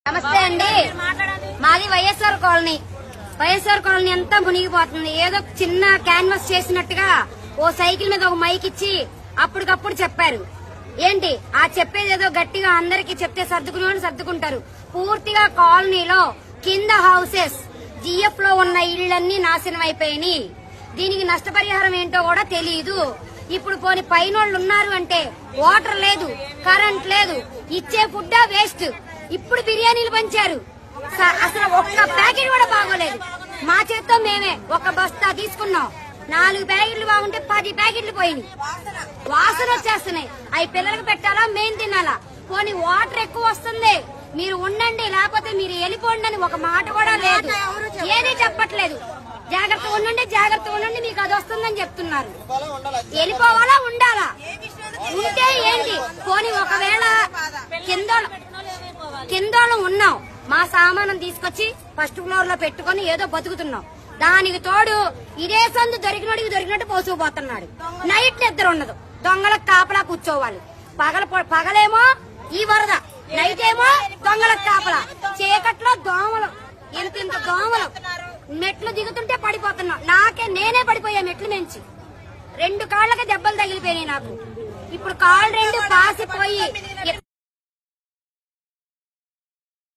నమస్తే అండి. మాది వైఎస్ఆర్ కాలనీ. వైఎస్ఆర్ కాలనీ అంతా మునిగిపోతుంది. ఏదో చిన్న క్యాన్వాస్ చేసినట్టుగా ఓ సైకిల్ మీద ఒక మైక్ ఇచ్చి అప్పటికప్పుడు చెప్పారు. ఏంటి ఆ చెప్పేది ఏదో గట్టిగా అందరికి చెప్తే సర్దుకుంటారు. పూర్తిగా కాలనీలో కింద హౌసెస్ జిఎఫ్ లో ఉన్న ఇళ్లన్నీ నాశనం అయిపోయినాయి. దీనికి నష్టపరిహారం ఏంటో కూడా తెలియదు. ఇప్పుడు పోని పైనోళ్ళు ఉన్నారు అంటే వాటర్ లేదు, కరెంట్ లేదు, ఇచ్చే ఫుడ్ వేస్ట్. ఇప్పుడు బిర్యానీలు పంచారు, అసలు ఒక్క ప్యాకెట్ కూడా బాగోలేదు. మా చేత్తో మేమే ఒక బస్తా తీసుకున్నాం. 4 ప్యాకెట్లు బాగుంటే 10 ప్యాకెట్లు పోయినాయి. వాసన వచ్చేస్తున్నాయి. అవి పిల్లలకు పెట్టాలా, మేం తినాలా? పోనీ వాటర్ ఎక్కువ వస్తుంది, మీరు ఉండండి లేకపోతే మీరు వెళ్ళిపోండి అని ఒక మాట కూడా లేదు. ఏదీ చెప్పట్లేదు. జాగ్రత్తగా ఉండండి, మీకు అది వస్తుందని చెప్తున్నారు. వెళ్ళిపోవాలా ఉండాలా? ఉంటే ఏంటి? పోనీ ఒకవేళ కిందోళ్ళం ఉన్నాం, మా సామానం తీసుకొచ్చి ఫస్ట్ ఫ్లోర్ లో పెట్టుకుని ఏదో బతుకుతున్నాం. దానికి తోడు ఇదే సందు దొరికినట్టు పోసుకుపోతున్నాడు. నైట్ నిద్ర ఉండదు, దొంగలకు కాపలా కూర్చోవాలి. పగలేమో ఈ వరద, నైట్ ఏమో దొంగలకు కాపలా. చీకట్లో దోమలు, ఇంత దోమలు. మెట్లు దిగుతుంటే పడిపోతున్నాం. నేనే పడిపోయా మెట్లు నుంచి. 2 కాళ్ళకి దెబ్బలు తగిలిపోయినాయి నాకు. ఇప్పుడు కాళ్ళు 2 పాసిపోయి